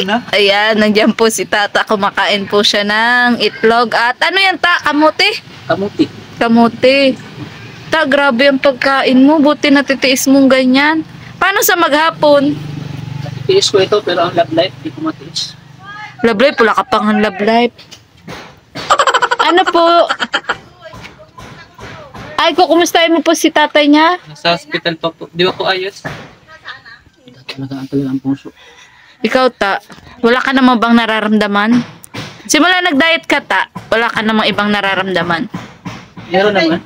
Ayan, nandiyan po si Tata. Kumakain po siya ng itlog. At ano yan, Ta? Kamuti? Kamuti. Kamuti. Ta, grabe ang pagkain mo. Buti natitiis mong ganyan. Paano sa maghapon? Natitiis ko ito pero ang love life, di ko matiis. Love life? Wala ka pang love life. Ano po? Ay, kukumustahin mo po si tatay niya? Nasa hospital pa po. Di ba po ayos? Talaga ang puso. Ikaw, Ta, wala ka namang bang nararamdaman? Simula nag-diet ka, Ta, wala ka namang ibang nararamdaman? Meron naman.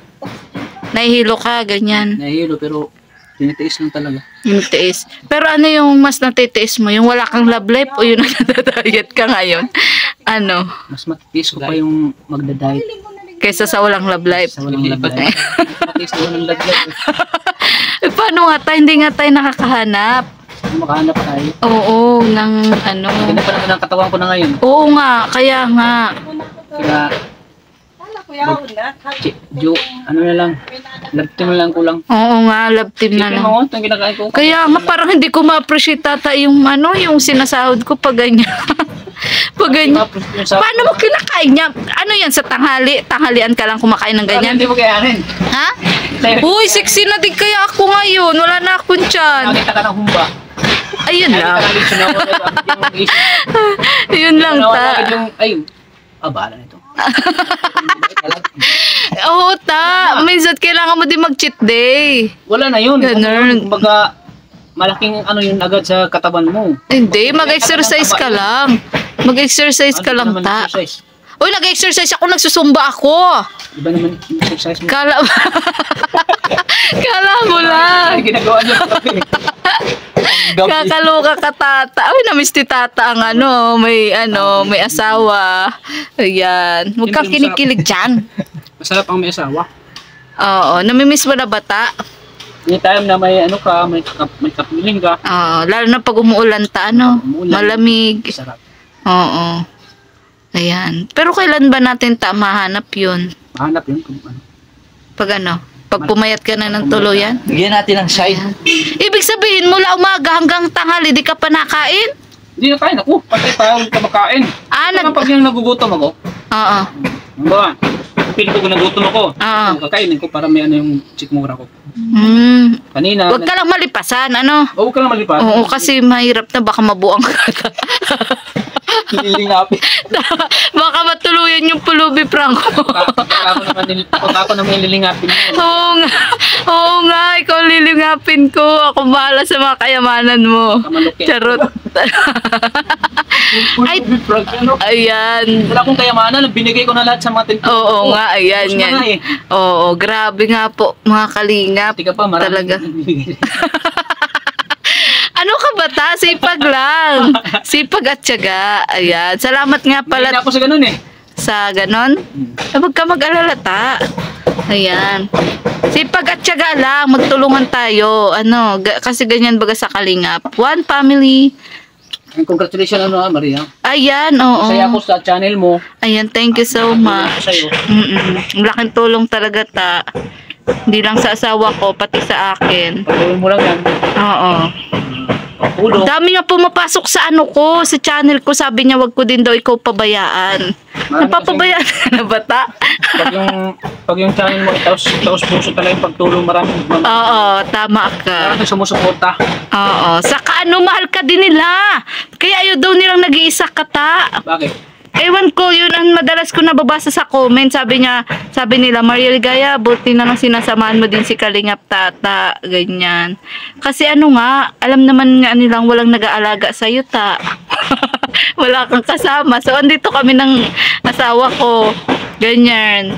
Nahihilo ka, ganyan. Nahihilo pero tinitiis lang talaga. Yung tiis. Pero ano yung mas natitiis mo? Yung wala kang love life o yung nagda-diet ka ngayon? Ano? Mas matiis ko pa yung magda-diet. Kaysa sa walang love life. Sa walang love life. Matiis ko walang love life. Paano nga tayo? Hindi nga tayo nakakahanap. Makahanap tayo. Oo, ng ano. Ganda pa naman ang katawan ko na ngayon. Oo nga, kaya nga. Kaya, ano na lang, love team na lang kulang. Oo nga, love team na lang. Ito ang kinakain ko. Kaya nga parang hindi ko ma-appreciate, Tata, yung ano, yung sinasahod ko pag ganyan. Pag ganyan. Paano mo kinakain niya? Ano yan, sa tanghali? Tanghalian ka lang kumakain ng ganyan? Hindi mo kayanin. Ha? Uy, sexy na din kaya ako ngayon. Wala na akong tiyan. Nakita ka ng humba. Ayun lang. Yun lang, Ta. Ayun. Bahala nito. Oo, Ta. Minsan kailangan mo din mag-cheat day. Wala na yun. Ganun. Kumbaga, malaking ano yun agad sa katawan mo. Hindi, mag-exercise ka lang. Mag-exercise ka lang, Ta. Uy, nag-exercise ako, nagsusumba ako. Iba naman yung exercise mo. Kala mo lang. Ginagawa niyo. Kakaloka ka, Tata. Uy, namiss ni Tata ang may asawa. Ayan. Huwag kang kinikilig dyan. Masarap ang may asawa. Oo, namimiss mo na ba, Ta? Anytime na may ano ka, may kapiling ka. Oo, lalo na pag umuulan, Ta, malamig. Sarap. Oo. Ayan. Pero kailan ba natin, Ta, mahanap yun? Mahanap yun kung ano. Pag pumayat ka na ng tuluyan? Bigyan natin ng shine. Ibig sabihin, mula umaga hanggang tanghali, di ka pa nakain? Hindi na kain ako. Pati tayo ka makain. Pag yung nagugutom ako. Oo. Ba? Pili ko nagutom ako. Oo. Kakainin ko para may ano yung chikmura ko. Kanina. Huwag ka lang malipasan, ano? Huwag ka lang malipasan. Oo, kasi mahirap na baka mabuang ka. Nililingapin. Baka matuluyan yung pulubi, Franco. Ako naman nililingapin mo. Oo nga, ikaw lilingapin ko. Ako bahala sa mga kayamanan mo. Charot. Ay, ayan. Wala akong kayamanan, binigay ko na lahat sa mga tinto. Oo nga, ayan yan. Oo, grabe nga po, mga kalingap. Tika pa, marami. Talaga. Ano ka ba, Ta? Sipag lang. Sipag at tiyaga. Ayan. Salamat nga pala. Hindi ako sa ganun eh. Sa ganon? Huwag ka mag-alala, Ta. Ayan. Sipag at tiyaga lang. Magtulungan tayo. Kasi ganyan baga sa kalingap. One family. Congratulations Maria. Ayan, oo. Masaya ako sa channel mo. Ayan, thank you so much. Laking tulong talaga, Ta. Hindi lang sa asawa ko, pati sa akin. Patuloy mo lang yan. Oo. Ulo. Dami nga pumapasok sa sa channel ko. Sabi niya, wag ko din daw ikaw pabayaan. Napapabayaan ka na ba, Ta? Pag yung channel mo, taos puso talaga yung pagtulong, maraming. Oo, tama ka. Maraming sumusuporta. Oo. Saka mahal ka din nila. Kaya ayaw daw nilang nag-iisa ka, Ta. Bakit? Ewan ko, yun ang madalas ko nababasa sa comment. Sabi nila, Maria Ligaya, buti na lang sinasamahan mo din si Kalingap, Tata. Ganyan. Kasi alam naman nga nilang walang nag-aalaga sa'yo, Ta. Wala kang kasama. So, andito kami ng asawa ko. Ganyan.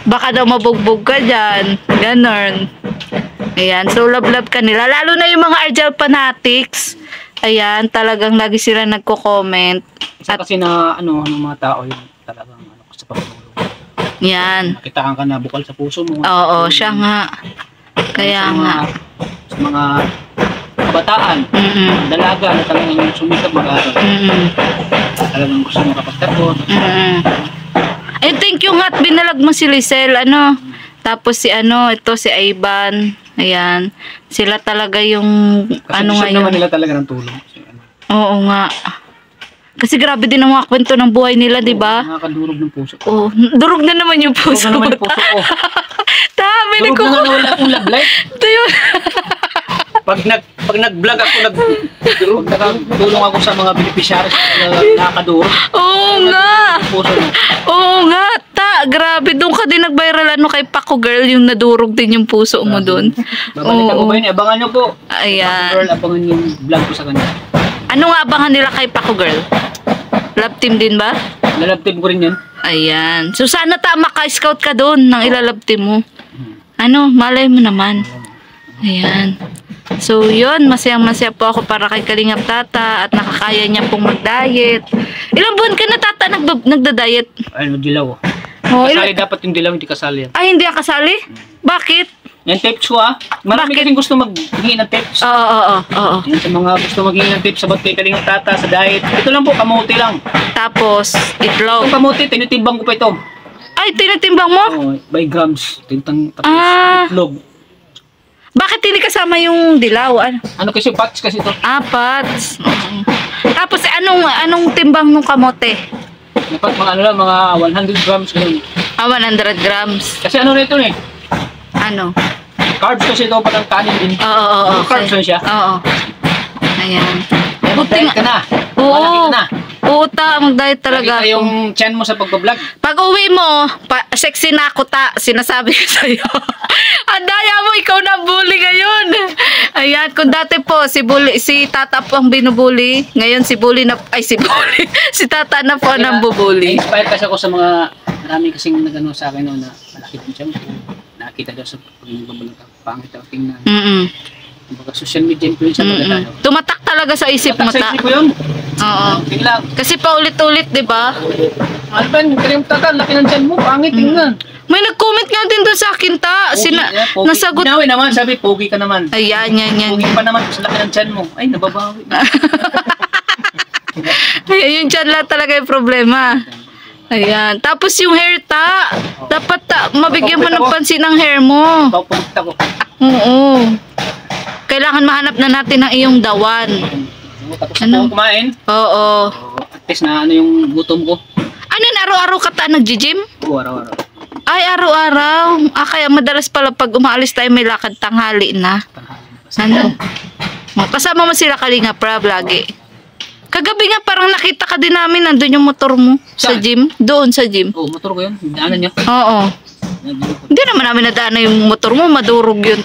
Baka daw mabugbog ka dyan. Ganon. Ayan. So, love-love ka nila. Lalo na yung mga Argel fanatics. Ayan, talagang lagi sila nagko-comment. Kasi na mga tao yung talagang sa pagtulong. Yan. Nakitaan ka na bukal sa puso mo. Oo, siya nga. Kaya nga. Sa mga kabataan, dalaga na talagang sumisap mag-aaral. Talagang gusto mo kapagtapos. Eh, thank you nga at binalag mo si Lisel, Tapos ito si Ivan. Ayan. Sila talaga yung kasi ngayon. naman nila talaga ng tulong. Oo nga. Kasi grabe din ang mga kwento ng buhay nila, di ba? Nakakadurog ng puso. Oh, durog na naman yung puso. Durog na naman yung puso ko. Tama, Durog na nga wala akong love life. Ito yun. Pag nag-vlog ako, nagtulong ako sa mga beneficiaries na nakakadurog. Oo nga. Puso na. Oo nga, grabe. Doon ka din nag-viral kay Paco Girl, yung nadurog din yung puso mo doon. Babalikan ko ba yun? Abangan nyo po. Ayan. Girl, abangan yung vlog ko sa kanya. Ano nga abangan nila kay Paco Girl? Love team din ba? Lalab team ko rin yan. Ayan. So sana maka-scout ka doon ng ilalove team mo. Ano, malay mo naman. Ayan. So yun, masayang-masaya po ako para kay Kalingap Tata at nakakaya niya pong mag-diet. Ilang buwan ka na, Tata, nagda-diet? Ano, dilaw. Oh, Kasali dapat yung dilaw, hindi kasali yan. Ay, hindi ka kasali? Bakit? Yan tapes ko Marami Bakit? kasing gusto maghingi ng tapes. Oo. Yan, sa mga gusto maghingi ng tapes sabat kay Kalingap Tata sa diet. Ito lang po, kamote lang. Tapos, itlog. Yung kamote, tinitimbang ko pa ito. Ay, tinitimbang mo? Oh, by grams. Tapos itlog. Bakit hindi kasama yung dilaw? Ano kasi, patch kasi ito. Apats. Tapos, anong timbang ng kamote? Dapat mga ano lang, mga 100 grams ganun. 100 grams. Kasi ano rito eh, Ano? carbs kasi ito parang kanin din. Oo. Carbs lang siya. Oo. Ayan. Eh, mag-diet ka na. Oo. Malaki ka na. Oo, mag-diet talaga Nakita ako. yung chan mo sa pagbablog. Pag uwi mo, sexy na ako, sinasabi ko sa'yo. Ang daya mo, ikaw na bully ngayon. Ayan, kung dati po, si Tata po ang binubuli. Ngayon, si Tata na po ang bubuli. Na-inspire kasi ako sa mga, marami kasing nagano sa akin no, na malaki din siya. Nakita daw sa pagbablog ka. Pangit ako tingnan. Kumbaga social media influencer ba tayo? Tumatak talaga sa isip mo, Tatak sa isip ko yun. Oo. Tingnan. Kasi paulit-ulit, di ba? Ano ba yun? Kalingap Tata, laki ng chan mo. Pangit, tingnan. May nag-comment nga din doon sa akin, Pogi. nasagot. Ginawi naman, sabi, pogi ka naman. Ayan. Pogi pa naman sa laki ng chan mo. Ay, nababawi. Ay, yun dyan lang talaga yung problema. Ayan. Tapos yung hair, dapat mabigyan mo ng pansin ng hair mo. Papulit ako. Oo. Kailangan mahanap na natin ang iyong dawan. Tapos Ano? ako kumain. Oo. At least na ano yung gutom ko. Ano yun, araw-araw ka nag-gym? Oo, araw-araw. Ay, araw-araw. Kaya madalas pala pag umaalis tayo may lakad tanghali na. Ano? Kasama mo sila Kalinga Prab lagi. Kagabi nga parang nakita ka din namin, nandun yung motor mo sa Saan? gym. Doon sa gym. Oo, motor ko yun. Daanan niya. Oo. Hindi naman namin nadaanan yung motor mo, madurog yun.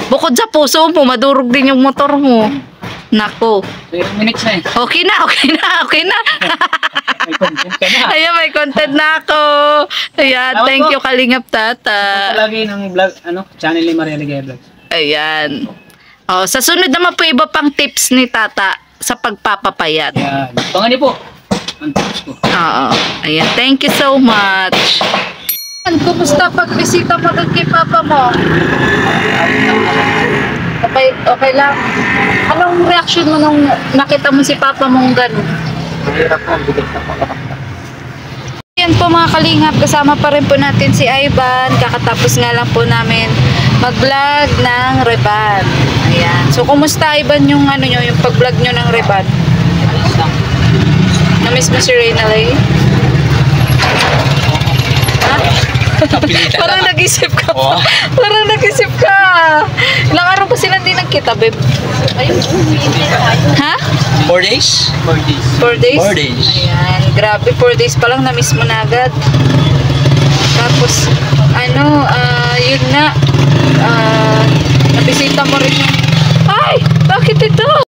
Bukod sa puso mo, madurog din yung motor mo. Nako. 3 minutes na eh. Okay na. May content ka na. Ayan, may content na ako. Ayan, Salamat thank po. you Kalingap Tata. Lagi ng vlog, channel ni Maria Ligaya Vlogs. Ayan. Oh, sa sunod naman po iba pang tips ni Tata sa pagpapapayat. Yan. Pangan niyo po. Ang tips ko. Oo. Ayan, thank you so much. Kumusta pagbisita mo doon kay Papa mo? Okay lang. Anong reaction mo nung nakita mo si Papa mong gano'n? Mahirap po, bigat na po. Yan po mga kalingap, kasama pa rin po natin si Ivan. Kakatapos nga lang po namin mag-vlog ng Reban. Ayan. So, kumusta Ivan yung yung pag-vlog nyo ng Reban? Na-miss mo si Reynalay? Ha? Parang nag-isip ka pa. Parang nag-isip ka. Ilang araw pa sila hindi nagkita, babe? Ha? 4 days? 4 days. 4 days? 4 days. Ayan, grabe, 4 days pa lang, na-miss mo na agad. Tapos, yun na, nabisita mo rin yung, ay, bakit ito?